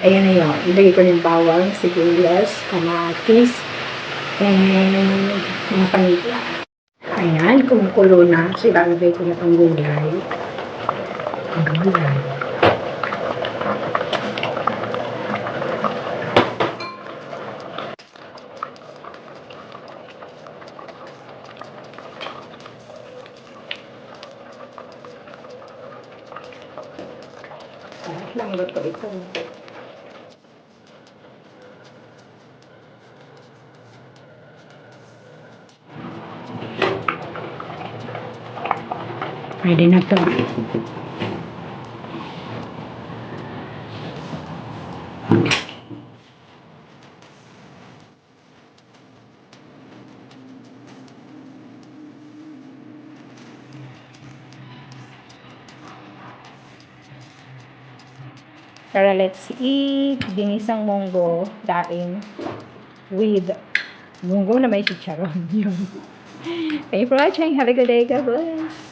Ayan na yun. Ilagay ko yung bawang, sibuyas, kamatis, and mga panika. Ayan, kumukulo na. So, ilalagay ko na itong gulay. Ang gulay. Lang luto ito. Pwede na ito. Tara, let's eat ginisang munggo daing with munggo na may chicharon. Yun. Thank you for watching. Have a good day. God bless.